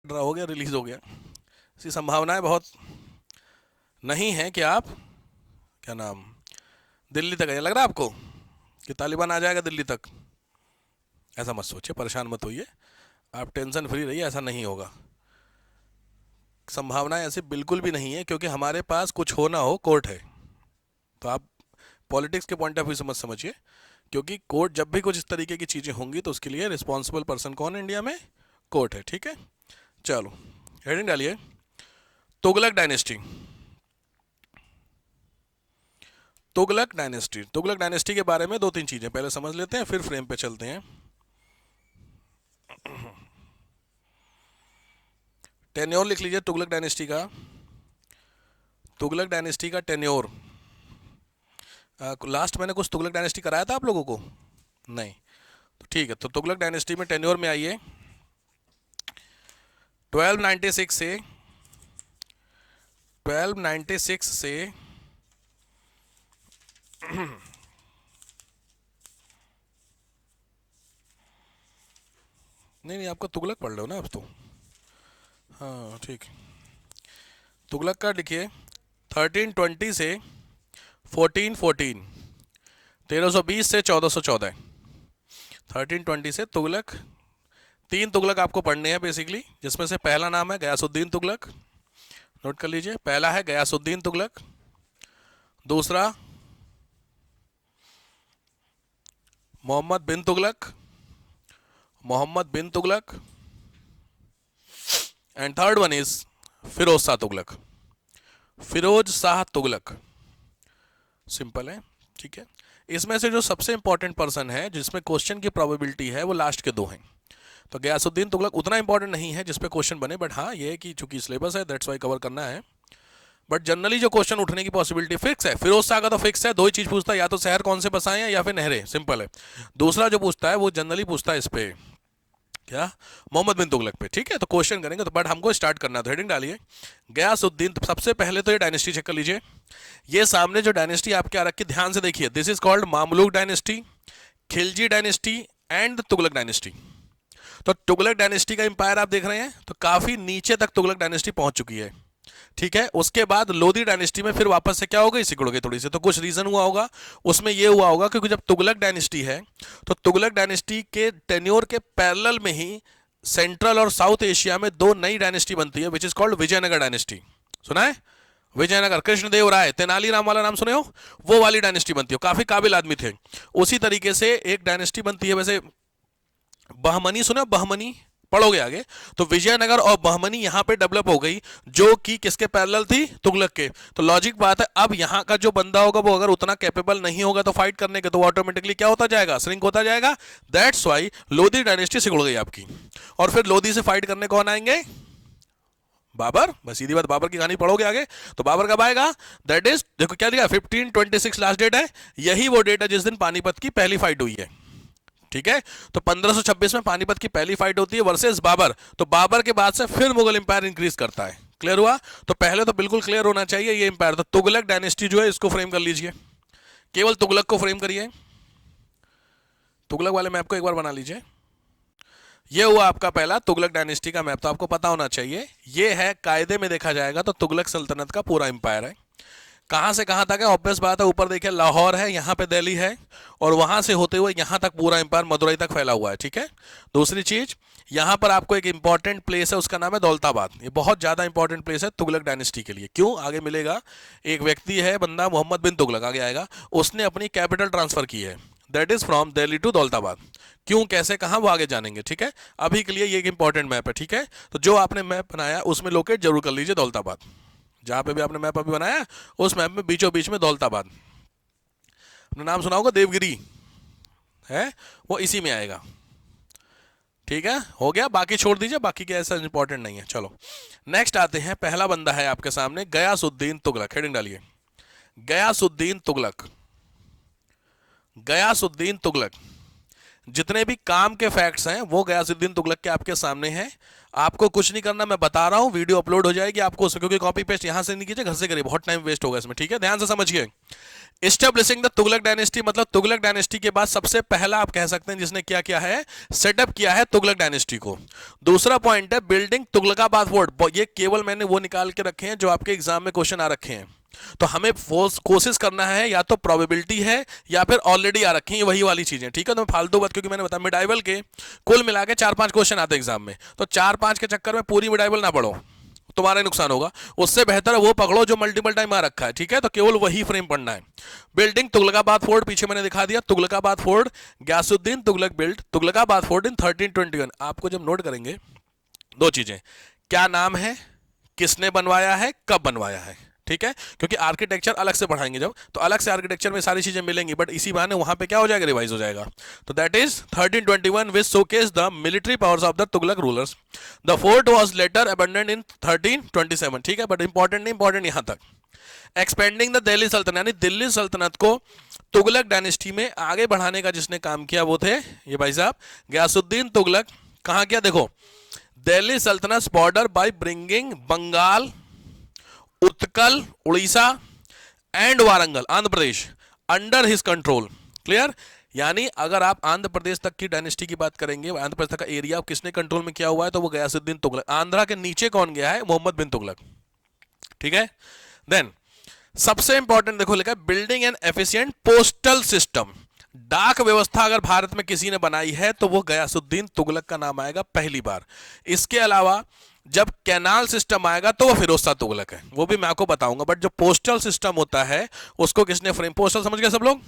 Draw हो गया, release हो गया। इसकी संभावनाएं बहुत नहीं है कि आप क्या नाम दिल्ली तक आए। लग रहा है आपको कि तालिबान आ जाएगा दिल्ली तक? ऐसा मत सोचिए, परेशान मत होइए, आप टेंशन फ्री रहिए, ऐसा नहीं होगा। संभावनाएं ऐसी बिल्कुल भी नहीं है, क्योंकि हमारे पास कुछ हो ना हो कोर्ट है। तो आप पॉलिटिक्स के पॉइंट ऑफ व्यू से मत समझिए, क्योंकि कोर्ट जब भी कुछ इस तरीके की चीज़ें होंगी तो उसके लिए रिस्पॉन्सिबल पर्सन कौन है इंडिया में? कोर्ट है। ठीक है, चलो हेडिंग डालिए, Tughlaq dynasty. Tughlaq dynasty, Tughlaq dynasty के बारे में दो तीन चीज़ें पहले समझ लेते हैं, फिर फ्रेम पे चलते हैं। टेन्योर लिख लीजिए तुगलक डायनेस्टी का। तुगलक डायनेस्टी का टेन्योर, लास्ट मैंने कुछ तुगलक डायनेस्टी कराया था आप लोगों को? नहीं, तो ठीक है। तो तुगलक डायनेस्टी में टेन्योर में आइए, 1296 से 1296 से नहीं नहीं, आपका तुगलक पढ़ लो ना अब तो। हाँ ठीक, तुगलक का लिखिए 1320 से 1414, 1320 से 1414। 1320 से तुगलक, तीन तुगलक आपको पढ़ने हैं बेसिकली, जिसमें से पहला नाम है गयासुद्दीन तुगलक, नोट कर लीजिए। पहला है गयासुद्दीन तुगलक, दूसरा Muhammad bin Tughlaq, Muhammad bin Tughlaq, and third one is Firoz Shah Tughlaq, Firoz Shah Tughlaq. Simple है, ठीक है। इसमें से जो सबसे इंपॉर्टेंट पर्सन है जिसमें क्वेश्चन की प्रोबेबिलिटी है वो लास्ट के दो हैं। तो गयासुद्दीन तुगलक उतना इंपॉर्टेंट नहीं है जिसपे क्वेश्चन बने, बट हाँ ये है कि चूंकि सिलेबस है दैट्स वाई कवर करना है। बट जनरली जो क्वेश्चन उठने की पॉसिबिलिटी फिक्स है, फिरोज शाह का तो फिक्स है, दो ही चीज पूछता है, या तो शहर कौन से बसाए हैं या फिर नहरें, सिंपल है। दूसरा जो पूछता है वो जनरली पूछता है इस पे क्या, मोहम्मद बिन तुगलक पे। ठीक है, तो क्वेश्चन करेंगे तो, बट हमको स्टार्ट करना है तो हेडिंग डालिए गयासुद्दीन। तो सबसे पहले तो ये डायनेस्टी चेक कर लीजिए। ये सामने जो डायनेस्टी आपके आ रखी, ध्यान से देखिए, this is called Mamluk dynasty, Khilji dynasty and Tughlaq dynasty. तो तुगलक डायनेस्टी का इंपायर आप देख रहे हैं, तो काफी नीचे तक तुगलक डायनेस्टी पहुंच चुकी है। ठीक है, उसके बाद लोधी डायनेस्टी में फिर वापस से क्या हो गई, सिकुड़ गई थोड़ी सी। तो कुछ रीजन हुआ होगा, उसमें यह हुआ होगा क्योंकि जब तुगलक डायनेस्टी है तो तुगलक डायनेस्टी के टेन्योर के पैरेलल में ही सेंट्रल और साउथ एशिया में दो नई डायनेस्टी बनती है, which is called Vijayanagara dynasty. सुना है? विजयनगर, कृष्णदेव राय, तेनालीराम वाला नाम सुने हो, वो वाली डायनेस्टी बनती है, काफी काबिल आदमी थे। उसी तरीके से एक डायनेस्टी बनती है, वैसे बहमनी सुना, बहमनी पढ़ोगे आगे। तो विजयनगर और बहमनी यहां पे डेवलप हो गई, जो कि किसके पैरेलल थी, तुगलक के। तो लॉजिक बात है, अब यहां का जो बंदा होगा वो अगर उतना कैपेबल नहीं होगा तो फाइट करने के, तो ऑटोमेटिकली क्या होता जाएगा, श्रिंक होता जाएगा। दैट्स वाई लोधी डायनेस्टी सिकुड़ गई आपकी। और फिर लोधी से फाइट करने कौन आएंगे, बाबर। बस सीधी बात, बाबर की कहानी पढ़ोगे आगे तो बाबर कब आएगा, दैट इज, देखो क्या दिया, 1526 लास्ट डेट है। यही वो डेट है जिस दिन पानीपत की पहली फाइट हुई है। ठीक है, तो 1526 में पानीपत की पहली फाइट होती है वर्सेस बाबर। तो बाबर के बाद से फिर मुगल इंपायर इंक्रीज करता है। क्लियर हुआ? तो पहले तो बिल्कुल क्लियर होना चाहिए ये इंपायर। तो तुगलक डायनेस्टी जो है इसको फ्रेम कर लीजिए, केवल तुगलक को फ्रेम करिए। तुगलक वाले मैप को एक बार बना लीजिए। ये हुआ आपका पहला तुगलक डायनेस्टी का मैप, तो आपको पता होना चाहिए ये है, कायदे में देखा जाएगा तो तुगलक सल्तनत का पूरा इंपायर है। कहां से कहां तक है, ऑब्वियस बात है, ऊपर देखिए लाहौर है, यहां पे दिल्ली है, और वहां से होते हुए यहां तक पूरा एम्पायर मदुरई तक फैला हुआ है। ठीक है, दूसरी चीज, यहां पर आपको एक इंपॉर्टेंट प्लेस है, उसका नाम है दौलताबाद। ये बहुत ज्यादा इंपॉर्टेंट प्लेस है तुगलक डायनेस्टी के लिए। क्यों, आगे मिलेगा। एक व्यक्ति है, बंदा मोहम्मद बिन तुगलक, आगे आएगा, उसने अपनी कैपिटल ट्रांसफर की है, that is from Delhi to Daulatabad. क्यों, कैसे, कहां, वो आगे जानेंगे। ठीक है, अभी के लिए ये एक इंपॉर्टेंट मैप है। ठीक है, तो जो आपने मैप बनाया उसमें लोकेट जरूर कर लीजिए दौलताबाद। जहां पे भी आपने मैप अभी बनाया उस मैप में बीचों बीच में दौलताबाद, अपने नाम सुना होगा, देवगिरी है, वो इसी में आएगा। ठीक है, हो गया, बाकी छोड़ दीजिए, बाकी क्या ऐसा इंपॉर्टेंट नहीं है। चलो नेक्स्ट आते हैं, पहला बंदा है आपके सामने गयासुद्दीन तुगलक। हेडिंग डालिए गयासुद्दीन तुगलक। गयासुद्दीन तुगलक, जितने भी काम के फैक्ट्स हैं वो गयासुद्दीन तुगलक के आपके सामने हैं। आपको कुछ नहीं करना, मैं बता रहा हूं, वीडियो अपलोड हो जाएगी आपको, क्योंकि कॉपी पेस्ट यहां से नहीं कीजिए, घर से करिए, बहुत टाइम वेस्ट होगा इसमें, ठीक है, ध्यान से समझिए। एस्टेब्लिशिंग द तुगलक डायनेस्टी, मतलब तुगलक डायनेस्टी के बाद सबसे पहला आप कह सकते हैं जिसने क्या किया है, सेटअप किया है तुगलक डायनेस्टी को। दूसरा पॉइंट है बिल्डिंग तुगलकाबाद फोर्ट, ये केवल मैंने वो निकाल के रखे हैं जो आपके एग्जाम में क्वेश्चन आ रखे हैं, तो हमें कोशिश करना है या तो प्रोबेबिलिटी है या फिर ऑलरेडी आ रखी है वही वाली चीजें, ठीक है। तो मैं फालतू बात, क्योंकि मैंने बताया मिडाइवल के कुल मिला के 4-5 क्वेश्चन आते हैं एग्जाम में, तो 4-5 के चक्कर में पूरी मिडाइवल ना पढ़ो, तुम्हारा नुकसान होगा। उससे बेहतर है वो पकड़ो जो मल्टीपल टाइम आ रखा है, ठीक है, तो केवल वही फ्रेम पढ़ना है। बिल्डिंग तुगलकाबाद फोर्ट, पीछे मैंने दिखा दिया, Tughlaqabad fort Ghiyasuddin Tughlaq build Tughlaqabad fort in 1321। आपको जब नोट करेंगे दो चीजें, क्या नाम है, किसने बनवाया है, कब बनवाया है, ठीक है, क्योंकि आर्किटेक्चर अलग से पढ़ाएंगे जब, तो अलग से आर्किटेक्चर में सारी चीजें मिलेंगी, बट इसी बहाने वहां पे क्या हो जाएगा, रिवाइज हो जाएगा। तो that is 1321 which showcase the military powers of the Tughlaq rulers. The fort was later abandoned in 1327, ठीक है, बट इंपॉर्टेंट नहीं, इंपॉर्टेंट यहां तक। एक्सपेंडिंग द दिल्ली सल्तनत, यानी दिल्ली सल्तनत को तुगलक डायनेस्टी में आगे बढ़ाने का जिसने काम किया वो थे ये भाई साहब गयासुद्दीन तुगलक। कहां किया, देखो, दिल्ली सल्तनत border by bringing Bengal, Utkal, Orissa and Warangal, Andhra Pradesh under his control. Clear, यानी अगर आप आंध्र प्रदेश तक की डायनेस्टी की बात करेंगे, आंध्र प्रदेश तक का एरिया किसने कंट्रोल में किया हुआ है, तो वो गयासुद्दीन तुगलक। आंध्रा के नीचे कौन गया है, मोहम्मद बिन तुगलक, ठीक है। देन सबसे इंपॉर्टेंट देखो लिखा है building an efficient postal system, डाक व्यवस्था अगर भारत में किसी ने बनाई है तो वो गयासुद्दीन तुगलक का नाम आएगा पहली बार। इसके अलावा जब कैनाल सिस्टम आएगा तो वो फिरोज शाह तुगलक है, वो भी मैं आपको बताऊंगा, बट जो पोस्टल सिस्टम होता है उसको किसने फ्रेम, पोस्टल समझ गए सब लोग,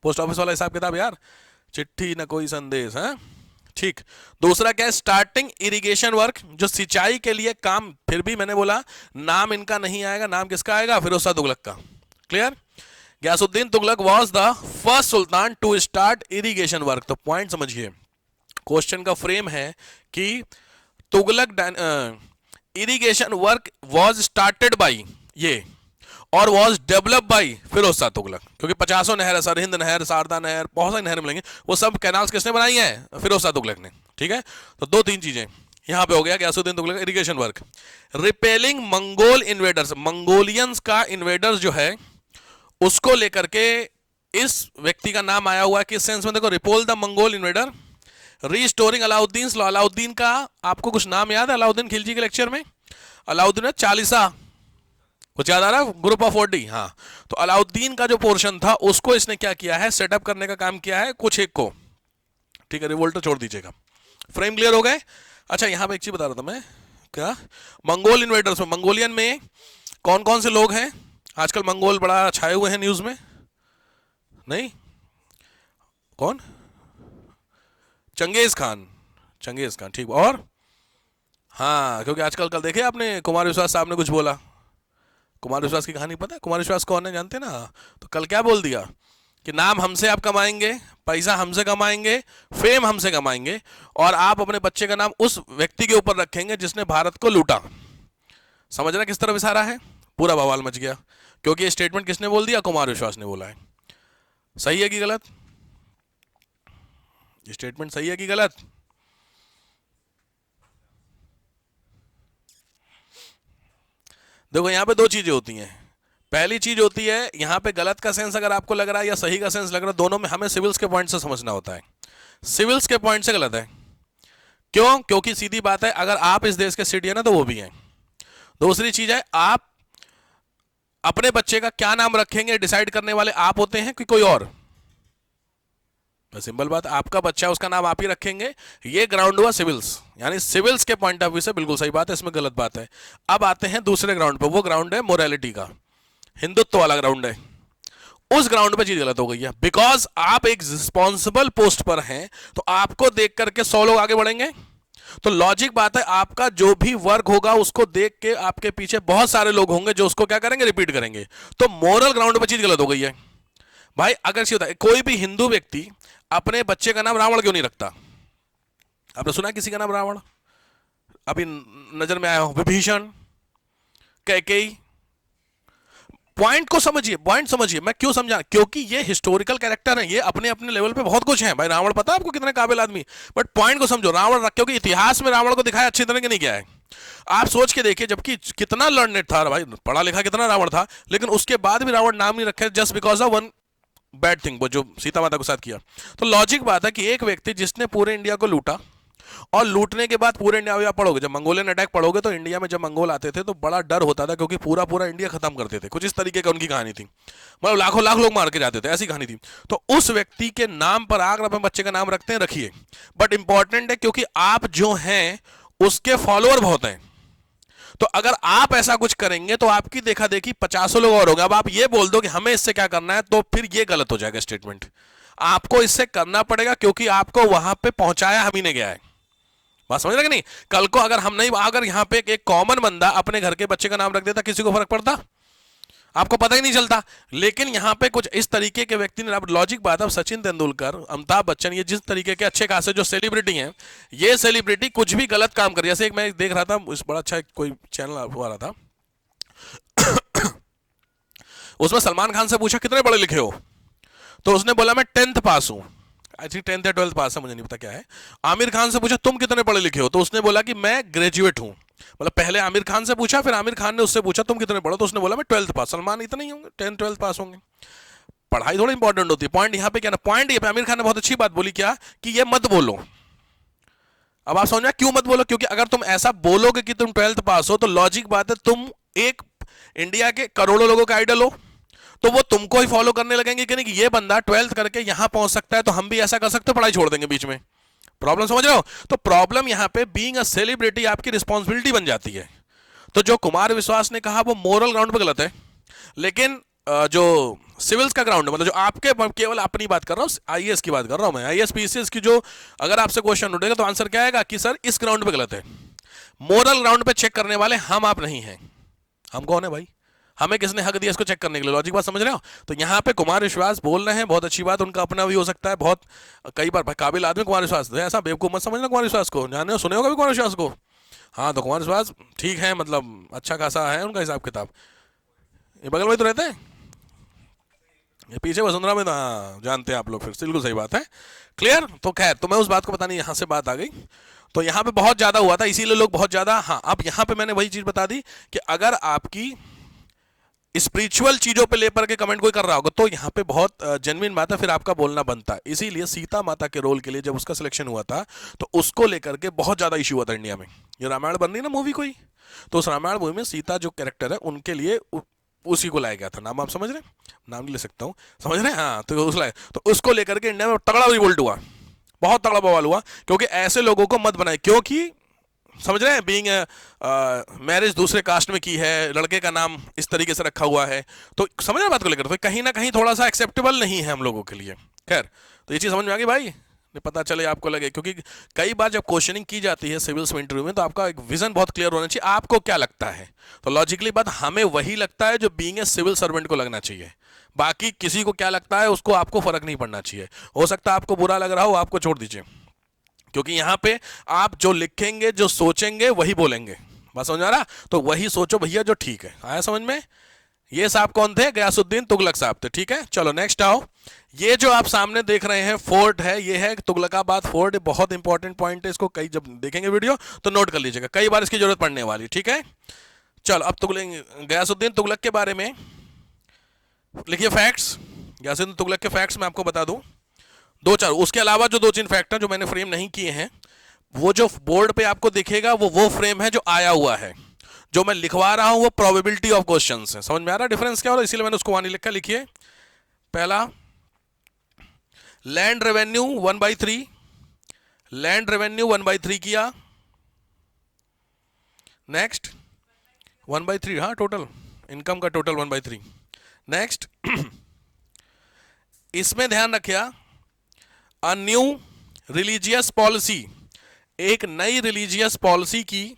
पोस्ट ऑफिस वाला हिसाब किताब यार, चिट्ठी ना कोई संदेश है, ठीक। दूसरा क्या है, स्टार्टिंग इरिगेशन वर्क, जो सिंचाई के लिए काम, फिर भी मैंने बोला नाम इनका नहीं आएगा, नाम किसका आएगा, फिरोज शाह तुगलक का। Clear, Ghiyasuddin Tughlaq was the first sultan to start irrigation work. तो पॉइंट समझिए, क्वेश्चन का फ्रेम है कि Tughlaq irrigation work was started by ये और was develop by Firoz Shah Tughlaq, क्योंकि 50 नहर है, सरहिंद नहर, शारदा नहर, बहुत सारी नहर मिलेंगे, वो सब कैनाल्स किसने बनाई हैं, फिरोज शाह तुगलक ने, ठीक है। तो 2-3 चीजें यहां पे हो गया, Ghiyasuddin Tughlaq irrigation work. Repelling Mongol invaders, Mongolians का इन्वेडर्स जो है उसको लेकर के इस व्यक्ति का नाम आया हुआ है, किस सेंस में, देखो, repoll the Mongol invader, restoring Alauddin law. Alauddin का आपको कुछ नाम याद है, अलाउद्दीन खिलजी के लेक्चर में, अलाउद्दीन चालीसा, कुछ याद आ रहा है, ग्रुप ऑफ 40, हाँ, तो अलाउद्दीन का जो पोर्शन था उसको इसने क्या किया है, सेटअप करने का काम किया है, कुछ एक को, ठीक है, रिवोल्ट छोड़ दीजिएगा। फ्रेम क्लियर हो गए। अच्छा, यहां पे एक चीज बता रहा था मैं, क्या, मंगोल इन्वेडर्स में, मंगोलियन में कौन कौन से लोग हैं, आजकल मंगोल बड़ा छाए हुए हैं न्यूज में, नहीं, कौन, चंगेज खान, चंगेज खान, ठीक, और हाँ, क्योंकि आजकल कल देखे आपने कुमार विश्वास साहब ने कुछ बोला, कुमार विश्वास की कहानी पता है, कुमार विश्वास कौन है जानते ना, तो कल क्या बोल दिया कि नाम हमसे आप कमाएंगे, पैसा हमसे कमाएंगे, फेम हमसे कमाएंगे, और आप अपने बच्चे का नाम उस व्यक्ति के ऊपर रखेंगे जिसने भारत को लूटा। समझ रहा किस तरफ इशारा है, पूरा बवाल मच गया, क्योंकि ये स्टेटमेंट किसने बोल दिया, कुमार विश्वास ने बोला है। सही है कि गलत, ये स्टेटमेंट सही है कि गलत, देखो यहां पे दो चीजें होती हैं, पहली चीज होती है यहां पे गलत का सेंस अगर आपको लग रहा है या सही का सेंस लग रहा है, दोनों में हमें सिविल्स के पॉइंट से समझना होता है, सिविल्स के पॉइंट से गलत है, क्यों, क्योंकि सीधी बात है अगर आप इस देश के सिटीजन है तो वो भी हैं। दूसरी चीज है, आप अपने बच्चे का क्या नाम रखेंगे डिसाइड करने वाले आप होते हैं कि कोई और, सिंपल बात, आपका बच्चा उसका नाम आप ही रखेंगे, ये ग्राउंड हुआ सिविल्स, यानी सिविल्स के पॉइंट ऑफ व्यू से बिल्कुल सही बात है, इसमें गलत बात है। अब आते हैं दूसरे ग्राउंड पे, वो ग्राउंड है मोरालिटी का, हिंदुत्व वाला ग्राउंड है, उस ग्राउंड पे चीज गलत हो गई है, बिकॉज आप एक रिस्पॉन्सिबल पोस्ट पर हैं, तो आपको देख करके 100 लोग आगे बढ़ेंगे, तो लॉजिक बात है आपका जो भी वर्क होगा उसको देख के आपके पीछे बहुत सारे लोग होंगे जो उसको क्या करेंगे, रिपीट करेंगे, तो मोरल ग्राउंड पे चीज गलत हो गई है भाई। अगर कोई भी हिंदू व्यक्ति अपने बच्चे का नाम रावण क्यों नहीं रखता, आपने सुना किसी का नाम रावण, अभी नजर में आया हो, विभीषण, कैकेयी, पॉइंट को समझिए, पॉइंट समझिए, मैं क्यों समझा, क्योंकि ये हिस्टोरिकल कैरेक्टर है, ये अपने अपने लेवल पे बहुत कुछ है भाई। रावण पता है आपको कितने काबिल आदमी, बट पॉइंट को समझो। रावण, क्योंकि इतिहास में रावण को दिखाया अच्छी तरह के नहीं गया है। आप सोच के देखिए, जबकि कितना लर्नेड था भाई, पढ़ा लिखा कितना रावण था, लेकिन उसके बाद भी रावण नाम नहीं रखे just because of one bad thing, वो जो सीता माता के साथ किया। तो लॉजिक बात है कि एक व्यक्ति जिसने पूरे इंडिया को लूटा, और लूटने के बाद पूरे इंडिया में आप पढ़ोगे, जब मंगोलियन अटैक पढ़ोगे तो इंडिया में जब मंगोल आते थे तो बड़ा डर होता था, क्योंकि पूरा पूरा इंडिया खत्म करते थे। कुछ इस तरीके की उनकी कहानी थी, मतलब लाखों लाख लोग मार के जाते थे, ऐसी कहानी थी। तो उस व्यक्ति के नाम पर आग अपने बच्चे का नाम रखते हैं, रखिए, बट इंपॉर्टेंट है क्योंकि आप जो हैं उसके फॉलोअर बहुत हैं। तो अगर आप ऐसा कुछ करेंगे तो आपकी देखा देखी 50 लोग और होंगे। अब आप ये बोल दो कि हमें इससे क्या करना है, तो फिर ये गलत हो जाएगा स्टेटमेंट। आपको इससे करना पड़ेगा, क्योंकि आपको वहां पे पहुंचाया हम ही ने गया है। बात समझ रहे कि नहीं? कल को अगर हम नहीं, अगर यहां पे एक कॉमन बंदा अपने घर के बच्चे का नाम रख देता, किसी को फर्क पड़ता? आपको पता ही नहीं चलता। लेकिन यहां पे कुछ इस तरीके के व्यक्ति ने, अब लॉजिक बात है, सचिन तेंदुलकर, अमिताभ बच्चन, ये जिस तरीके के अच्छे खासे जो सेलिब्रिटी हैं, ये सेलिब्रिटी कुछ भी गलत काम कर, जैसे एक मैं देख रहा था, इस बड़ा अच्छा कोई चैनल आ रहा था, उसमें सलमान खान से पूछा कितने पढ़े लिखे हो, तो उसने बोला मैं 10th पास हूं, आई थिंक 10th या 12th पास है, मुझे नहीं पता क्या है। आमिर खान से पूछा तुम कितने पढ़े लिखे हो, तो उसने बोला कि मैं ग्रेजुएट हूं। मतलब पहले आमिर खान से पूछा, फिर आमिर खान ने उससे पूछा तुम कितने पढ़ो, तो उसने बोला मैं 12th पास। सलमान इतने ही होंगे, 10th 12th पास होंगे। पढ़ाई थोड़ी इंपॉर्टेंट होती है। पॉइंट यहाँ पे क्या ना, पॉइंट ये पे आमिर खान ने बहुत अच्छी बात बोली, क्या कि ये मत बोलो। अब आप समझ में क्यों मत बोलो? क्योंकि अगर तुम ऐसा बोलोगे कि तुम 12th पास हो, तो लॉजिक बात है तुम एक इंडिया के करोड़ों लोगों का आइडल हो, तो वो तुमको ही फॉलो करने लगेंगे कि नहीं, कि ये बंदा 12th करके यहां पहुंच सकता है, तो हम भी ऐसा कर सकते, पढ़ाई छोड़ देंगे बीच में। प्रॉब्लम समझ रहे हो? तो प्रॉब्लम यहां पे बीइंग अ सेलिब्रिटी आपकी रिस्पॉन्सिबिलिटी बन जाती है। तो जो कुमार विश्वास ने कहा वो मोरल ग्राउंड पे गलत है, लेकिन जो सिविल्स का ग्राउंड है, मतलब जो आपके, केवल अपनी बात कर रहा हूं, आईएएस की बात कर रहा हूं मैं, आईएएस पीसीएस की, जो अगर आपसे क्वेश्चन उठेगा तो आंसर क्या आएगा कि सर इस ग्राउंड पे गलत है। मोरल ग्राउंड पे चेक करने वाले हम आप नहीं हैं। हम कौन है भाई? हमें किसने हक दिया इसको चेक करने के लिए? लॉजिक बात समझ रहे हो? तो यहाँ पे कुमार विश्वास बोल रहे हैं, बहुत अच्छी बात, उनका अपना भी हो सकता है, बहुत कई बार काबिल आदमी कुमार विश्वास, ऐसा बेवकूफ मत समझना कुमार विश्वास को, जाने हो सुने होगा भी कुमार विश्वास को। हाँ, तो कुमार विश्वास ठीक है, मतलब अच्छा खासा है उनका हिसाब किताब। ये बगल में तो रहते हैं, ये पीछे वसुंधरा में, तो हाँ जानते हैं आप लोग, फिर बिल्कुल सही बात है। क्लियर? तो खैर, तो मैं उस बात को पता नहीं, यहाँ से बात आ गई। तो यहाँ पे बहुत ज्यादा हुआ था, इसीलिए लोग बहुत ज्यादा, हाँ अब यहाँ पे मैंने वही चीज बता दी कि अगर आपकी स्पिरिचुअल चीजों पे लेकर के कमेंट कोई कर रहा होगा, तो यहाँ पे बहुत जेन्युइन बात है, फिर आपका बोलना बनता है। इसीलिए सीता माता के रोल के लिए जब उसका सिलेक्शन हुआ था, तो उसको लेकर के बहुत ज्यादा इश्यू हुआ था इंडिया में। ये रामायण बन रही ना मूवी कोई, तो उस रामायण मूवी में सीता जो कैरेक्टर है उनके लिए उसी को लाया गया था। नाम आप समझ रहे हैं? नाम नहीं ले सकता हूँ, समझ रहे हैं? हाँ, तो उस लाए, तो उसको लेकर के इंडिया में तगड़ा रिवोल्ट हुआ, बहुत तगड़ा बवाल हुआ, क्योंकि ऐसे लोगों को मत बनाए। क्योंकि समझ रहे हैं, बीइंग मैरिज दूसरे कास्ट में की है, लड़के का नाम इस तरीके से रखा हुआ है, तो समझ रहे हैं बात को लेकर, तो कहीं ना कहीं थोड़ा सा एक्सेप्टेबल नहीं है हम लोगों के लिए। खैर, तो ये चीज़ समझ में आ गई भाई, नहीं पता चले आपको लगे, क्योंकि कई बार जब क्वेश्चनिंग की जाती है सिविल्स में, इंटरव्यू में, तो आपका एक विजन बहुत क्लियर होना चाहिए, आपको क्या लगता है। तो लॉजिकली बात, हमें वही लगता है जो बीइंग ए सिविल सर्वेंट को लगना चाहिए। बाकी किसी को क्या लगता है उसको आपको फर्क नहीं पड़ना चाहिए। हो सकता है आपको बुरा लग रहा हो, आपको छोड़ दीजिए, क्योंकि यहां पे आप जो लिखेंगे, जो सोचेंगे, वही बोलेंगे। बात समझ आ रहा? तो वही सोचो भैया जो ठीक है। आया समझ में? ये साहब कौन थे? गयासुद्दीन तुगलक साहब थे। ठीक है, चलो नेक्स्ट आओ। ये जो आप सामने देख रहे हैं फोर्ट है, ये है तुगलकाबाद फोर्ट। बहुत इंपॉर्टेंट पॉइंट है, इसको कई जब देखेंगे वीडियो तो नोट कर लीजिएगा, कई बार इसकी जरूरत पड़ने वाली। ठीक है, चलो अब गयासुद्दीन तुगलक के बारे में लिखिए फैक्ट्स। गयासुद्दीन तुगलक के फैक्ट्स मैं आपको बता दूं, दो चार, उसके अलावा जो दो तीन फैक्टर जो मैंने फ्रेम नहीं किए हैं, वो जो बोर्ड पे आपको दिखेगा वो फ्रेम है जो आया हुआ है। जो मैं लिखवा रहा हूं वो प्रोबेबिलिटी ऑफ क्वेश्चंस है। समझ में आ रहा है डिफरेंस क्या हो रहा है? इसीलिए मैंने उसको वहां नहीं लिखा। लिखिए, पहला लैंड रेवेन्यू 1/3, लैंड रेवेन्यू 1/3 किया। नेक्स्ट 1/3, हाँ टोटल इनकम का टोटल 1/3। नेक्स्ट इसमें ध्यान रखिए, अ न्यू रिलीजियस पॉलिसी, एक नई रिलीजियस पॉलिसी की।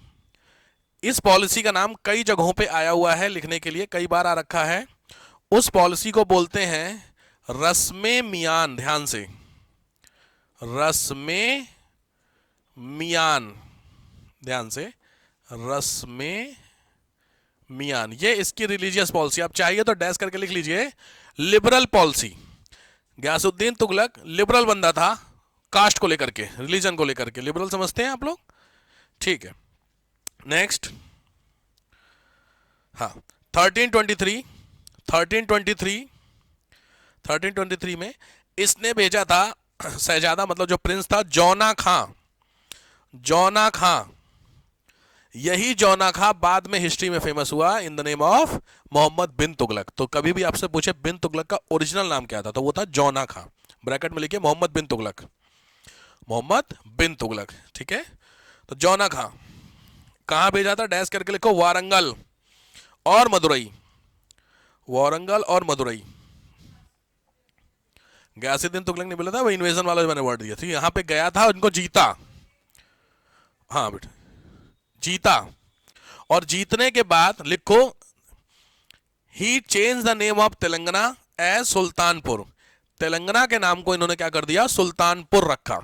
इस पॉलिसी का नाम कई जगहों पे आया हुआ है लिखने के लिए, कई बार आ रखा है। उस पॉलिसी को बोलते हैं रस्मे मियान। ध्यान से, रस्मे मियान, ध्यान से, रस्मे मियान, ये इसकी रिलीजियस पॉलिसी, आप चाहिए तो डैश करके लिख लीजिए liberal policy. Ghiyasuddin Tughlaq liberal बंदा था, कास्ट को लेकर के, रिलीजन को लेकर के, लिबरल समझते हैं आप लोग, ठीक है। नेक्स्ट, हाँ 1323, 1323 में इसने भेजा था शहजादा, मतलब जो प्रिंस था, जौना खां, जौना खां, यही जौना खां बाद में हिस्ट्री में फेमस हुआ in the name of Muhammad bin Tughlaq. तो कभी भी आपसे पूछे बिन तुगलक का ओरिजिनल नाम क्या था, तो वो था जौना खां, ब्रैकेट में लिखिए मोहम्मद बिन तुगलक, मोहम्मद बिन तुगलक, ठीक है। तो जौना खां कहां भेजा था, डैश करके लिखो वारंगल और मदुरई, वारंगल और मदुरई। गयासुद्दीन तुगलक ने बोला था वो इन्वेजन वाला जो मैंने वर्ड दिया, ठीक है, यहां पे गया था, उनको जीता, हाँ बेटा जीता, और जीतने के बाद लिखो he change the name of Telangana as Sultanpur, Telangana के नाम को इन्होंने क्या कर दिया, सुल्तानपुर रखा।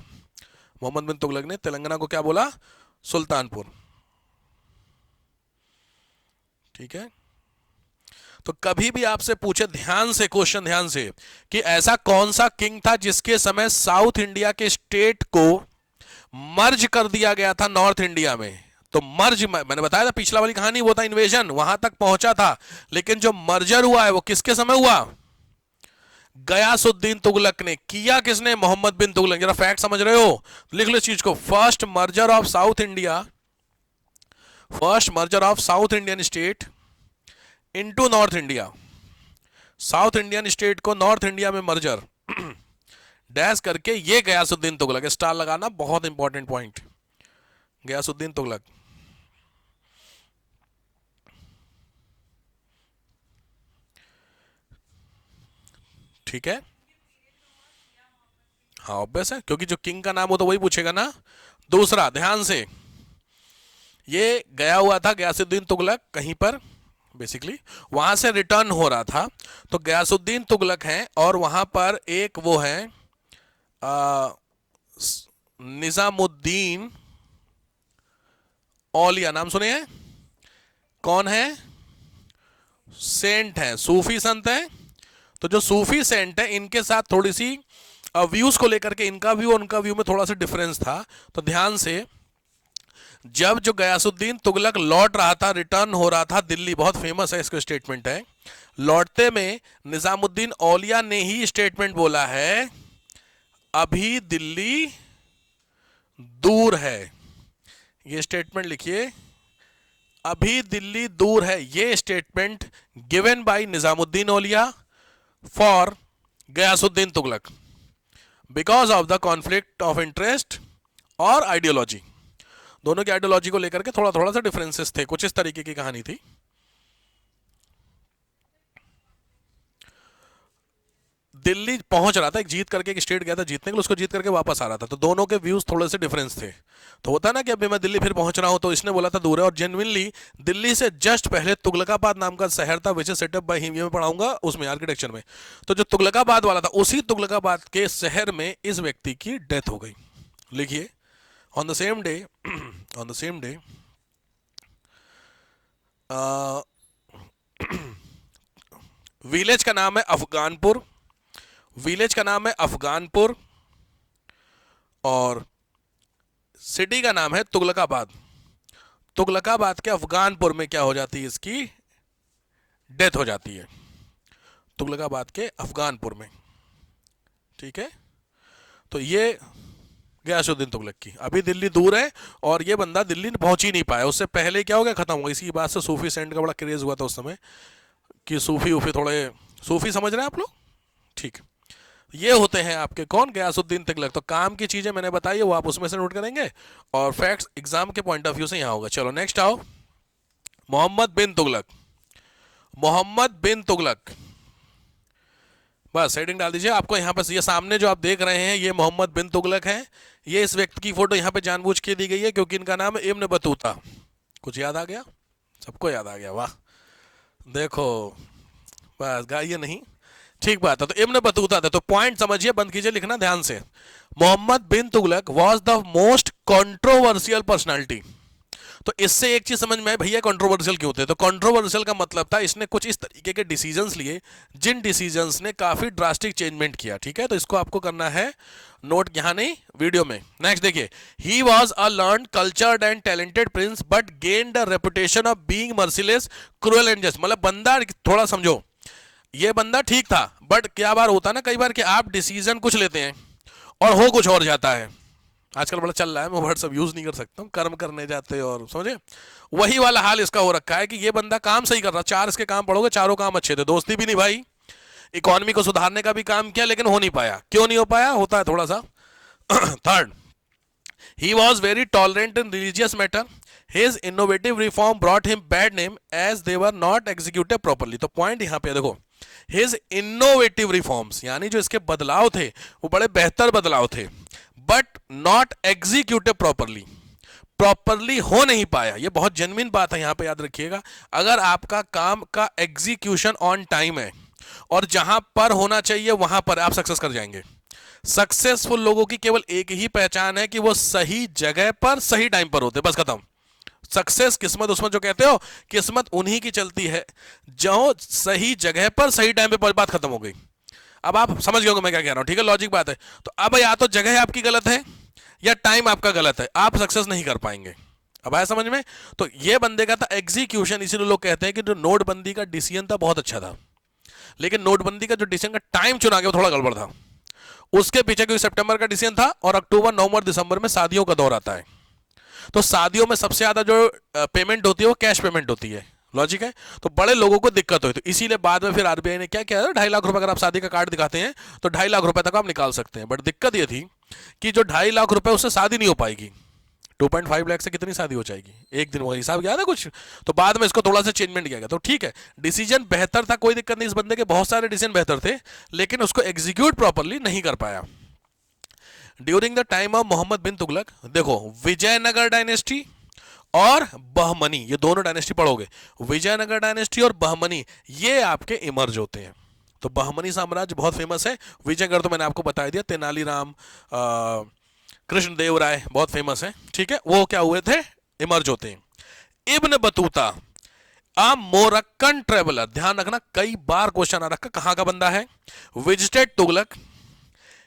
मोहम्मद बिन तुगलक ने तेलंगाना को क्या बोला, सुल्तानपुर, ठीक है। तो कभी भी आपसे पूछे, ध्यान से क्वेश्चन, ध्यान से, कि ऐसा कौन सा किंग था जिसके समय साउथ इंडिया के स्टेट को मर्ज कर दिया गया था नॉर्थ इंडिया में, तो मर्ज मैंने बताया था पिछला वाली कहानी, वो था इन्वेजन, वहां तक पहुंचा था, लेकिन जो मर्जर हुआ है वो किसके समय हुआ, गयासुद्दीन तुगलक ने किया। किसने, मोहम्मद बिन तुगलक। जरा फैक्ट समझ रहे हो, लिख लो इस चीज को, first merger of south India, first merger of south Indian state into north India, south Indian state को नॉर्थ इंडिया में मर्जर, डैश करके, ये गयासुद्दीन तुगलक, स्टार लगाना, बहुत इंपॉर्टेंट पॉइंट, गयासुद्दीन तुगलक, ठीक है। हाँ ऑब्वियस है, क्योंकि जो किंग का नाम हो तो वही पूछेगा ना। दूसरा, ध्यान से, ये गया हुआ था गयासुद्दीन तुगलक कहीं पर, बेसिकली वहां से रिटर्न हो रहा था, तो गयासुद्दीन तुगलक हैं, और वहां पर एक वो है निजामुद्दीन औलिया, नाम सुने हैं, कौन है, सेंट है, सूफी संत है। तो जो सूफी सेंट है, इनके साथ थोड़ी सी व्यूज को लेकर के, इनका व्यू उनका व्यू में थोड़ा सा डिफरेंस था। तो ध्यान से, जब जो गयासुद्दीन तुगलक लौट रहा था, रिटर्न हो रहा था दिल्ली, बहुत फेमस है, इसका स्टेटमेंट है, लौटते में निजामुद्दीन औलिया ने ही स्टेटमेंट बोला है, अभी दिल्ली दूर है। ये स्टेटमेंट लिखिए, अभी दिल्ली दूर है, ये statement given by Nizamuddin Auliya for Ghiyasuddin Tughlaq because of the conflict of interest और आइडियोलॉजी। दोनों की आइडियोलॉजी को लेकर के थोड़ा थोड़ा सा डिफरेंसेस थे, कुछ इस तरीके की कहानी थी। दिल्ली पहुंच रहा था, एक जीत करके, एक स्टेट गया था जीतने के लिए, उसको जीत करके वापस आ रहा था, तो दोनों के व्यूज थोड़े से डिफरेंस थे। तो होता ना कि अभी मैं दिल्ली फिर पहुंच रहा हूं, तो इसने बोला था दूर है, और जेन्युइनली दिल्ली से जस्ट पहले तुगलकाबाद नाम का शहर था, which is setup by him, ये मैं पढ़ाऊंगा उसमें आर्किटेक्चर में। तो जो तुगलकाबाद वाला था, उसी तुगलकाबाद के शहर में इस व्यक्ति की डेथ हो गई। लिखिए, on the same day, on the same day, village का नाम है अफगानपुर, विलेज का नाम है अफगानपुर, और सिटी का नाम है तुगलकाबाद। तुगलकाबाद के अफगानपुर में क्या हो जाती है, इसकी डेथ हो जाती है, तुगलकाबाद के अफगानपुर में, ठीक है। तो ये गयासुद्दीन तुगलक की, अभी दिल्ली दूर है, और ये बंदा दिल्ली पहुंच ही नहीं पाया, उससे पहले क्या हो गया, खत्म हो गया। इसी बात से सूफी सेंट का बड़ा क्रेज हुआ था उस समय, कि सूफी उफी थोड़े, सूफी समझ रहे हैं आप लोग, ठीक। ये होते हैं आपके कौन, गयासुद्दीन तुगलक। तो काम की चीजें मैंने बताई है, वो आप उसमें से नोट करेंगे, और फैक्ट्स एग्जाम के पॉइंट ऑफ व्यू से यहां होगा। चलो नेक्स्ट आओ, मोहम्मद बिन तुगलक, मोहम्मद बिन तुगलक, बस हेडिंग डाल दीजिए। आपको यहाँ पर ये सामने जो आप देख रहे हैं, ये मोहम्मद बिन तुगलक है। ये इस व्यक्ति की फोटो यहाँ पे जानबूझ के दी गई है, क्योंकि इनका नाम है इब्न बतूता। कुछ याद आ गया, सबको याद आ गया, वाह, देखो बस गाइए नहीं, ठीक बात है। तो इब्न बतूता था, तो पॉइंट समझिए, बंद कीजिए लिखना ध्यान से। Muhammad bin Tughlaq was the most controversial personality. तो इससे एक चीज समझ में आई भैया कंट्रोवर्शियल क्यों थे। तो कंट्रोवर्शियल का मतलब था इसने कुछ इस तरीके के डिसीजंस लिए जिन डिसीजंस ने काफी ड्रास्टिक चेंजमेंट किया। ठीक है, तो इसको आपको करना है नोट, यहां नहीं वीडियो में। नेक्स्ट देखिए, he was a learn cultured and talented Prince but gained a reputation of being merciless cruel and just. मतलब बंदा, थोड़ा समझो, ये बंदा ठीक था, बट क्या बार होता है ना कई बार कि आप डिसीजन कुछ लेते हैं और हो कुछ और जाता है। आजकल बड़ा चल रहा है, मैं वर्ड सब यूज नहीं कर सकता हूँ, कर्म करने जाते और समझे, वही वाला हाल इसका हो रखा है कि ये बंदा काम सही कर रहा, चार इसके काम पढ़ोगे, चारों काम अच्छे थे, दोस्ती भी नहीं भाई, इकोनॉमी को सुधारने का भी काम किया, लेकिन हो नहीं पाया। क्यों नहीं हो पाया? होता है थोड़ा सा। Third, he was very tolerant in religious matter. His innovative reform brought him bad name as they were not executed properly. तो पॉइंट यहां पे देखो, his innovative reforms यानी जो इसके बदलाव थे वो बड़े बेहतर बदलाव थे, बट नॉट एग्जीक्यूटेड प्रॉपरली हो नहीं पाया। ये बहुत जेन्युइन बात है, यहां पे याद रखिएगा। अगर आपका काम का एग्जीक्यूशन ऑन टाइम है और जहां पर होना चाहिए वहां पर, आप सक्सेस कर जाएंगे। सक्सेसफुल लोगों की केवल एक ही पहचान है कि वो सही जगह पर सही टाइम पर होते, बस खत्म। सक्सेस, किस्मत उसमें जो कहते हो, किस्मत उन्हीं की चलती है जो सही जगह पर सही टाइम पे, बात खत्म हो गई। अब आप समझ गए होंगे मैं क्या कह रहा हूं, ठीक है, लॉजिक बात है। तो अब या तो जगह आपकी गलत है या टाइम आपका गलत है, आप सक्सेस नहीं कर पाएंगे। अब आया समझ में? तो ये बंदे का था एग्जीक्यूशन, इसीलिए लोग कहते हैं कि जो नोटबंदी का डिसीजन था बहुत अच्छा था, लेकिन नोटबंदी का जो डिसीजन का टाइम चुना गया वो थोड़ा गड़बड़ था। उसके पीछे क्योंकि सितंबर का डिसीजन था और अक्टूबर, नवंबर, दिसंबर में शादियों का दौर आता है, तो शादियों में सबसे ज्यादा जो पेमेंट होती है वो कैश पेमेंट होती है, लॉजिक है। तो बड़े लोगों को दिक्कत हुई, तो इसीलिए बाद में फिर आरबीआई ने क्या किया, 2.5 लाख रुपए, अगर आप शादी का कार्ड दिखाते हैं तो 2.5 लाख रुपए तक आप निकाल सकते हैं। बट दिक्कत ये थी कि जो 2.5 लाख रुपए उससे शादी नहीं हो पाएगी, 2.5 लाख से कितनी शादी हो जाएगी एक दिन, वही हिसाब याद है कुछ। तो बाद में इसको थोड़ा सा चेंजमेंट किया गया। तो ठीक है, डिसीजन बेहतर था, कोई दिक्कत नहीं, इस बंदे के बहुत सारे डिसीजन बेहतर थे, लेकिन उसको एग्जीक्यूट प्रॉपरली नहीं कर पाया। During the time of Muhammad bin Tughlaq, देखो विजयनगर डायनेस्टी और बहमनी, ये दोनों डायनेस्टी पढ़ोगे, विजयनगर डायनेस्टी और बहमनी, ये आपके इमर्ज होते हैं। तो बहमनी साम्राज्य बहुत फेमस है, विजयनगर तो मैंने आपको बता दिया, तेनालीराम, कृष्णदेव राय बहुत फेमस है, ठीक है, वो क्या हुए थे, इमर्ज होते हैं। इब्न बतूता, आ मोरक्कन ट्रेवलर, ध्यान रखना कई बार क्वेश्चन आ रखा, कहां का बंदा है, visited Tughlaq,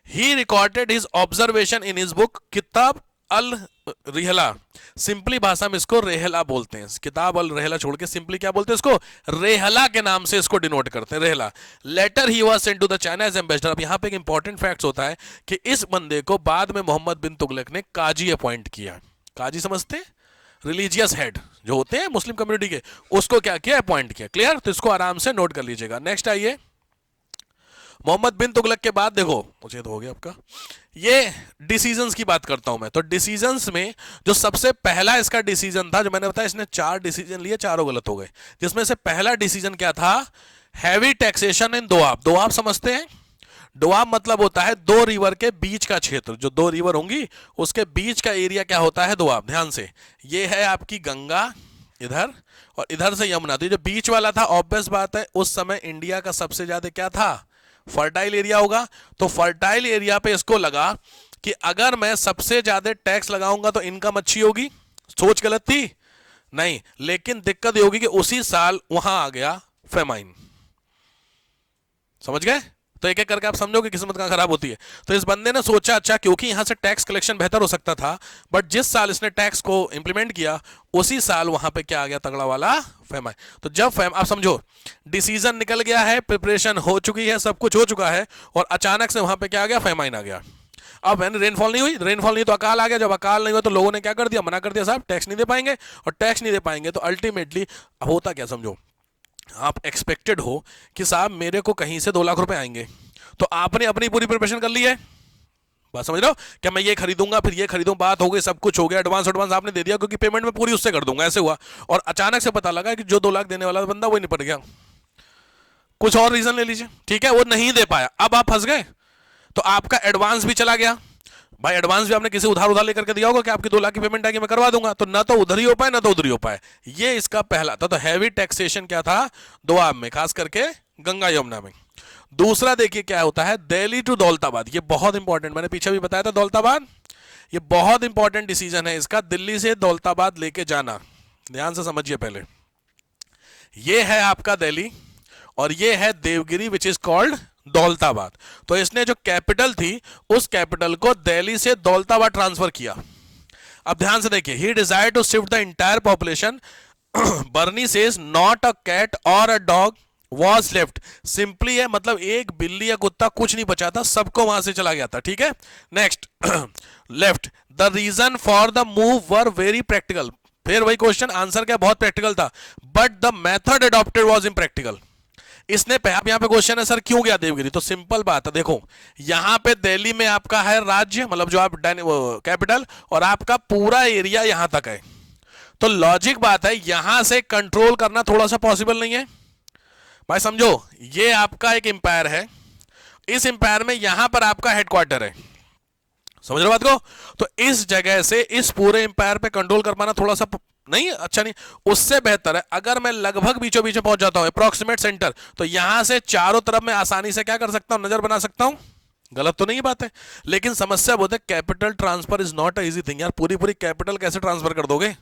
he recorded his observation in his book किताब अल रिहला, सिंपली भाषा में इसको रेहला बोलते हैं, किताब अल रेहला छोड़ के सिंपली क्या बोलते हैं इसको, रेहला के नाम से इसको डिनोट करते हैं, Rihla. Later he was sent to the China as ambassador. अब यहां पे एक इंपॉर्टेंट फैक्ट्स होता है कि इस बंदे को बाद में मोहम्मद बिन तुगलक ने काजी अपॉइंट किया। काजी समझते हैं, रिलीजियस हेड जो होते हैं मुस्लिम कम्युनिटी के, उसको क्या किया, अपॉइंट किया। क्लियर? तो इसको आराम से नोट कर लीजिएगा। नेक्स्ट आइए, मोहम्मद बिन तुगलक के बाद देखो, मुझे तो हो गया आपका, ये डिसीजंस की बात करता हूं मैं। तो डिसीजंस में जो सबसे पहला इसका डिसीजन था, जो मैंने बताया, इसने 4 डिसीजन लिए, चारों गलत हो गए, जिसमें से पहला डिसीजन क्या था, heavy taxation in Doab. Doab समझते हैं? दोआब मतलब होता है 2 रिवर के बीच का क्षेत्र, जो 2 रिवर होंगी उसके बीच का एरिया क्या होता है, दोआब। ध्यान से, ये है आपकी गंगा इधर और इधर से यमुना, तो ये जो बीच वाला था, ऑब्वियस बात है उस समय इंडिया का सबसे ज्यादा क्या था, फर्टाइल एरिया होगा। तो फर्टाइल एरिया पे इसको लगा कि अगर मैं सबसे ज्यादा टैक्स लगाऊंगा तो इनकम अच्छी होगी। सोच गलत थी? नहीं, लेकिन दिक्कत ये होगी कि उसी साल वहां आ गया फेमाइन। समझ गए? तो एक एक करके आप समझोगे किस्मत कहां खराब होती है। तो इस बंदे ने सोचा, अच्छा क्योंकि यहां से टैक्स कलेक्शन बेहतर हो सकता था, बट जिस साल इसने टैक्स को इंप्लीमेंट किया उसी साल वहां पे क्या आ गया, तगड़ा वाला फेमाइन। तो जब आप समझो, डिसीजन निकल गया है, प्रिपरेशन हो चुकी है, सब कुछ हो चुका है, और अचानक से वहां पे क्या आ गया, फेमाइन आ गया। अब रेनफॉल नहीं हुई, रेनफॉल नहीं तो अकाल आ गया। जब अकाल नहीं हुआ तो लोगों ने क्या कर दिया, मना कर दिया, साहब टैक्स नहीं दे पाएंगे। और टैक्स नहीं दे पाएंगे तो अल्टीमेटली होता क्या, समझो, आप एक्सपेक्टेड हो कि साहब मेरे को कहीं से 2 लाख रुपए आएंगे, तो आपने अपनी पूरी प्रिपरेशन कर ली है, बात समझ रहे हो, क्या मैं ये खरीदूंगा फिर ये खरीदूं, बात हो गई, सब कुछ हो गया, एडवांस आपने दे दिया क्योंकि पेमेंट में पूरी उससे कर दूंगा, ऐसे हुआ। और अचानक से पता लगा कि जो 2 लाख देने वाला बंदा वो निपट गया, कुछ और रीजन ले लीजिए, ठीक है, वो नहीं दे पाया, अब आप फंस गए। तो आपका एडवांस भी चला गया। भाई एडवांस भी आपने किसी उधार लेकर के दिया होगा कि आपकी 2 लाख की पेमेंट आएगी, मैं करवा दूंगा, तो ना तो उधर ही हो पाए ना तो उधर ही हो पाए। ये इसका पहला था। तो हैवी टैक्सेशन क्या था, दोआब में, खास करके गंगा यमुना में। दूसरा देखिए क्या होता है, दिल्ली टू दौलताबाद, ये बहुत इंपॉर्टेंट, मैंने पीछे भी बताया था दौलताबाद, ये बहुत इंपॉर्टेंट डिसीजन है इसका, दिल्ली से दौलताबाद लेके जाना। ध्यान से समझिए पहले, ये है आपका दिल्ली और ये है Devagiri which is called Daulatabad. तो इसने जो कैपिटल थी उस कैपिटल को दिल्ली से दौलताबाद ट्रांसफर किया। अब ध्यान से देखिए, he desire to shift the entire population, Barani says not a cat और a dog was left. Simply है, मतलब एक बिल्ली या कुत्ता कुछ नहीं बचा था, सबको वहां से चला गया था। ठीक है, next left the reason for the move were very practical. फिर वही क्वेश्चन, आंसर क्या, बहुत प्रैक्टिकल था, but the method adopted was impractical. इसने अब यहां पे क्वेश्चन है सर क्यों गया देवगिरी, तो सिंपल बात है, देखो यहां पे दिल्ली में आपका है राज्य, मतलब जो आप कैपिटल, और आपका पूरा एरिया यहां तक है। तो लॉजिक बात है, यहां से कंट्रोल करना थोड़ा सा पॉसिबल नहीं है भाई। समझो, ये आपका एक एम्पायर है, इस एम्पायर में यहां पर आपका हेडक्वार्टर है, समझ रहे बात को। तो इस जगह से इस पूरे एम्पायर पे कंट्रोल कर पाना थोड़ा सा नहीं अच्छा नहीं, उससे बेहतर है अगर मैं लगभग बीचों बीच पहुंच जाता हूं, अप्रॉक्सीमेट सेंटर, तो यहां से चारों तरफ मैं आसानी से क्या कर सकता हूं, नजर बना सकता हूं। गलत तो नहीं बात है, लेकिन समस्या बहुत है, capital transfer is not a easy thing यार। पूरी पूरी कैपिटल कैसे ट्रांसफर कर दोगे,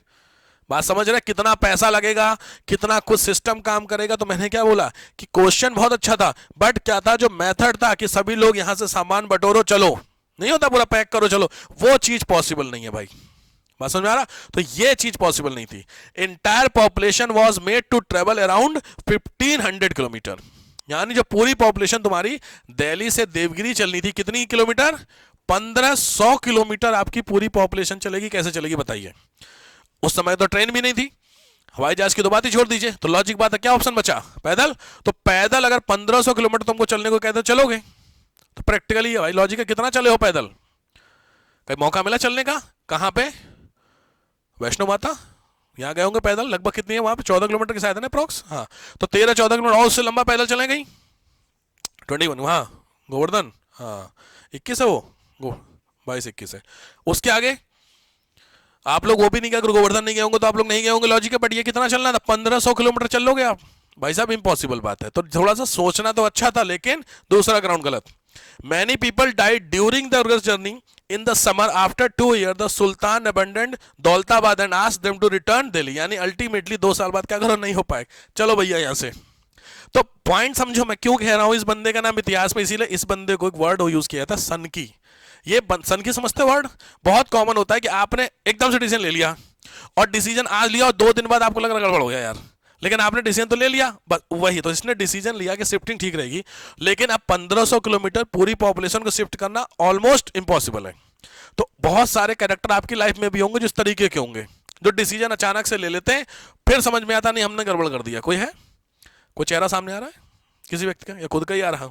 बात समझ रहे, कितना पैसा लगेगा, कितना कुछ सिस्टम काम करेगा। तो मैंने क्या बोला कि क्वेश्चन बहुत अच्छा था, बट क्या था, जो मेथड था कि सभी लोग यहां से सामान बटोरो चलो, नहीं होता पूरा पैक करो चलो, वो चीज पॉसिबल नहीं है भाई। बात समझ में आ रहा, तो ये चीज पॉसिबल नहीं थी। Entire population was made to travel around 1500 kilometre, यानी जो पूरी पॉपुलेशन तुम्हारी दिल्ली से देवगिरी चलनी थी, कितनी किलोमीटर, 1500 किलोमीटर आपकी पूरी पॉपुलेशन चलेगी। कैसे चलेगी बताइए, उस समय तो ट्रेन भी नहीं थी, हवाई जहाज की तो बात ही छोड़ दीजिए। तो लॉजिक बात है, क्या ऑप्शन बचा, पैदल। तो पैदल अगर 1500 किलोमीटर तुमको चलने को कहते चलोगे, तो प्रैक्टिकली भाई लॉजिक है, कितना चले हो पैदल, कहीं मौका मिला चलने का, कहां पे, वैष्णो माता, यहां गए होंगे पैदल, लगभग कितनी है वहां पे, 14 किलोमीटर की शायद है ना अप्रॉक्स, हाँ। तो 13-14 किलोमीटर, और उससे लंबा पैदल चले गई 21 वहां गोवर्धन, हाँ 21 है वो 22-21 है। उसके आगे आप लोग वो भी नहीं गए, अगर गोवर्धन नहीं गए होंगे तो आप लोग नहीं गए होंगे, लॉजिक है। बट ये कितना चलना था, 1500 किलोमीटर चल लोगे आप भाई साहब, इम्पॉसिबल बात है। तो थोड़ा सा सोचना तो अच्छा था, लेकिन दूसरा ग्राउंड गलत। Many people died during the journey in the summer, after 2 years the sultan abandoned Daulatabad and asked them to return Delhi, यानी अल्टीमेटली 2 साल बाद क्या करो, नहीं हो पाए, चलो भैया यहां से। तो पॉइंट समझो मैं क्यों कह रहा हूं, इस बंदे का नाम इतिहास में इसीलिए इस बंदे को एक वर्ड यूज किया था, सन की। ये सन की समझते वर्ड, बहुत कॉमन होता है कि आपने एकदम से डिसीजन ले लिया, और डिसीजन आज लिया और 2 दिन बाद आपको लग रहा गड़बड़ हो गया यार, लेकिन आपने डिसीजन तो ले लिया, बस वही। तो इसने डिसीजन लिया कि शिफ्टिंग ठीक रहेगी, लेकिन अब 1500 किलोमीटर पूरी पॉपुलेशन को शिफ्ट करना ऑलमोस्ट इम्पॉसिबल है। तो बहुत सारे कैरेक्टर आपकी लाइफ में भी होंगे जिस तरीके के होंगे, जो डिसीजन अचानक से ले लेते हैं, फिर समझ में आता नहीं हमने गड़बड़ कर दिया। कोई है, कोई चेहरा सामने आ रहा है किसी व्यक्ति का, या खुद का ही आ रहा,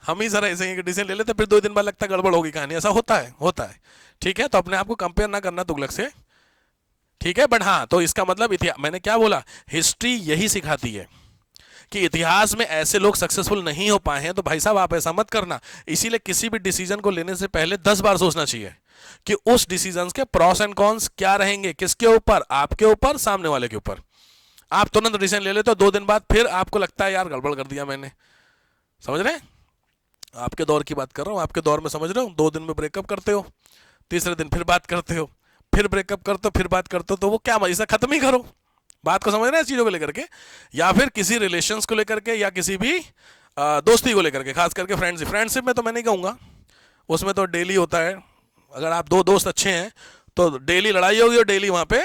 हम ही जरा ऐसे ही डिसीजन ले लेते, फिर 2 दिन बाद लगता है गड़बड़ होगी कहानी, ऐसा होता है, होता है। ठीक है, तो अपने आप को कंपेयर ना करना तुगलक से, ठीक है। बट हाँ, तो इसका मतलब इतिहास, मैंने क्या बोला, हिस्ट्री यही सिखाती है कि इतिहास में ऐसे लोग सक्सेसफुल नहीं हो पाए हैं, तो भाई साहब आप ऐसा मत करना। इसीलिए किसी भी डिसीजन को लेने से पहले 10 बार सोचना चाहिए कि उस डिसीजन के प्रॉस एंड कॉन्स क्या रहेंगे, किसके ऊपर, आपके ऊपर, सामने वाले के ऊपर। आप तुरंत डिसीजन ले लेते हो, 2 दिन बाद फिर आपको लगता है यार गड़बड़ कर दिया मैंने, समझ रहे हैं। आपके दौर की बात कर रहा हूं, आपके दौर में समझ रहे हो, 2 दिन में ब्रेकअप करते हो, तीसरे दिन फिर बात करते हो, फिर ब्रेकअप करते हो, फिर बात करते हो, तो वो क्या मजा, खत्म ही करो, बात को समझ रहे हैं, चीजों को लेकर के, या फिर किसी रिलेशंस को लेकर के, या किसी भी दोस्ती को लेकर के, खास करके फ्रेंडशिप में तो मैं नहीं कहूंगा, उसमें तो डेली होता है। अगर आप 2 दोस्त अच्छे हैं तो डेली लड़ाई होगी और डेली वहां पे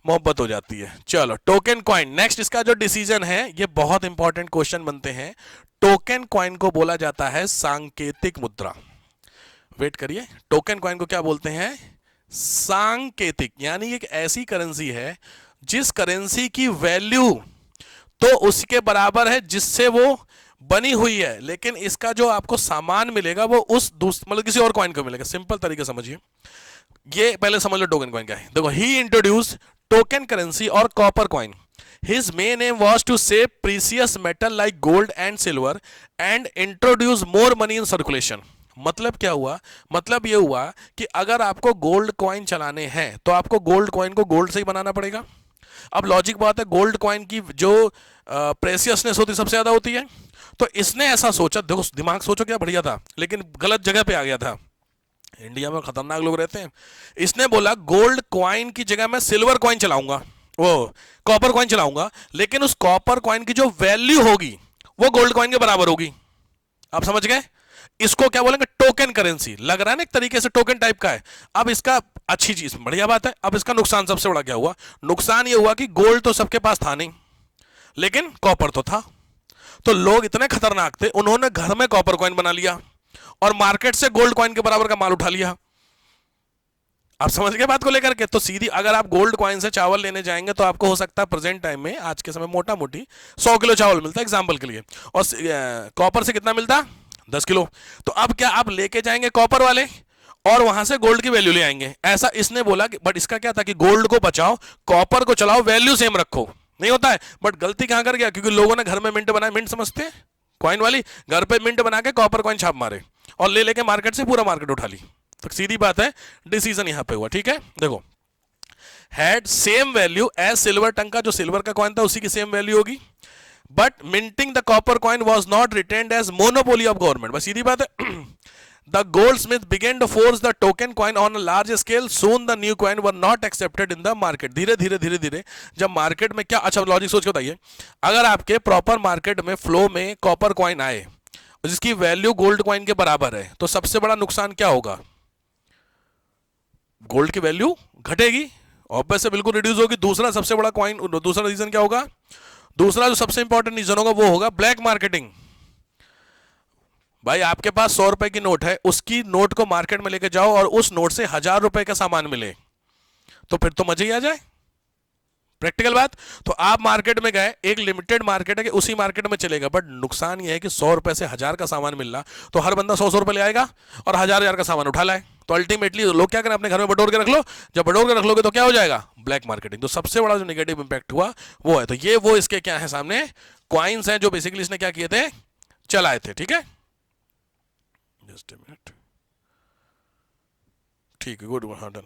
मोहब्बत हो जाती है। चलो, टोकन कॉइन, नेक्स्ट इसका जो डिसीजन है, ये बहुत इंपॉर्टेंट क्वेश्चन बनते हैं। टोकन कॉइन को बोला जाता है सांकेतिक मुद्रा। वेट करिए, टोकन कॉइन को क्या बोलते हैं, सांकेतिक, यानी एक ऐसी करेंसी है जिस करेंसी की वैल्यू तो उसके बराबर है जिससे वो बनी हुई है, लेकिन इसका जो आपको सामान मिलेगा वो उस मतलब किसी और कॉइन को मिलेगा। सिंपल तरीके समझिए, ये पहले समझ लो टोकन कॉइन क्या है। देखो, ही इंट्रोड्यूस टोकन करेंसी और copper coin. His main aim was to save precious metal like gold and silver and introduce more money in circulation. मतलब क्या हुआ, मतलब ये हुआ कि अगर आपको गोल्ड कॉइन चलाने हैं तो आपको गोल्ड कॉइन को गोल्ड से ही बनाना पड़ेगा। अब लॉजिक बात है, गोल्ड कॉइन की जो प्रेसियसनेस होती सबसे ज्यादा होती है, तो इसने ऐसा सोचा, देखो दिमाग सोचो क्या बढ़िया था, लेकिन गलत जगह पे आ गया था। इंडिया में खतरनाक लोग रहते हैं। इसने बोला गोल्ड कॉइन की जगह मैं सिल्वर कॉइन चलाऊंगा, वो कॉपर कॉइन चलाऊंगा, लेकिन उस कॉपर कॉइन की जो वैल्यू होगी वो गोल्ड कॉइन के बराबर होगी। आप समझ गए? इसको क्या बोलेंगे? Token currency. लग रहा है ना एक तरीके से टोकन टाइप का है। अब इसका अच्छी चीज, बढ़िया बात है। अब इसका नुकसान सबसे बड़ा क्या हुआ? नुकसान ये हुआ कि गोल्ड तो सबके पास था नहीं, लेकिन कॉपर तो था। तो लोग इतने खतरनाक थे, उन्होंने घर में कॉपर कॉइन बना लिया और मार्केट से गोल्ड कॉइन के बराबर का माल उठा लिया। आप समझ गए बात को लेकर के? तो सीधी अगर आप गोल्ड कॉइन से चावल लेने जाएंगे तो आपको हो सकता है प्रेजेंट टाइम में, आज के समय, मोटा मोटी 100 किलो चावल मिलता है एग्जांपल के लिए, और कॉपर से कितना मिलता? 10 किलो। तो अब क्या आप लेके जाएंगे कॉपर वाले और वहां से गोल्ड की वैल्यू ले आएंगे, ऐसा इसने बोला कि, बट इसका क्या था कि गोल्ड को बचाओ, कॉपर को चलाओ, वैल्यू सेम रखो। नहीं होता है। बट गलती कहां कर गया? क्योंकि लोगों ने घर में मिंट बनाया, मिंट समझते हैं कॉइन वाली, घर पे मिंट बना के कॉपर कॉइन छाप मारे और ले लेके मार्केट से पूरा मार्केट उठा ली। तो सीधी बात है, डिसीजन यहां पे हुआ। ठीक है, देखो, had same value as silver tanka का जो सिल्वर का कॉइन था उसी की सेम वैल्यू होगी, but minting the copper coin was not retained as monopoly of government. बस सीधी बात है। The goldsmith began to force the token coin on a large scale. Soon the new coin were not accepted in the market. धीरे धीरे धीरे धीरे जब market में क्या, अच्छा लॉजिक सोच के बताइए, अगर आपके प्रॉपर मार्केट में फ्लो में कॉपर कॉइन आए जिसकी वैल्यू गोल्ड कॉइन के बराबर है, तो सबसे बड़ा नुकसान क्या होगा? गोल्ड की वैल्यू घटेगी, ऑब्वियस से बिल्कुल रिड्यूस होगी। दूसरा सबसे बड़ा कॉइन, दूसरा रीजन क्या होगा? दूसरा जो सबसे इंपॉर्टेंट रीजन होगा वो होगा ब्लैक मार्केटिंग। भाई आपके पास 100 रुपए की नोट है, उसकी नोट को मार्केट में लेके जाओ और उस नोट से 1000 रुपए का सामान मिले, तो फिर तो मजे ही आ जाए। प्रैक्टिकल बात। तो आप मार्केट में गए, एक लिमिटेड मार्केट है कि उसी मार्केट में चलेगा, बट नुकसान यह है कि 100 रुपए से 1000 का सामान मिल रहा, तो हर बंदा 100 रुपए ले आएगा और 1000 का सामान उठा लाए। तो अल्टीमेटली लोग क्या करें? अपने घर में बटोर के रख लो। जब बटोर के रख लोगे तो क्या हो जाएगा? Black marketing. तो सबसे बड़ा जो नेगेटिव इंपैक्ट हुआ वो है। तो ये वो इसके क्या है सामने क्वाइंस हैं जो बेसिकली इसने क्या किए थे? चलाए थे। ठीक है, जस्ट ए मिनट। ठीक है, गुड, हाँ डन।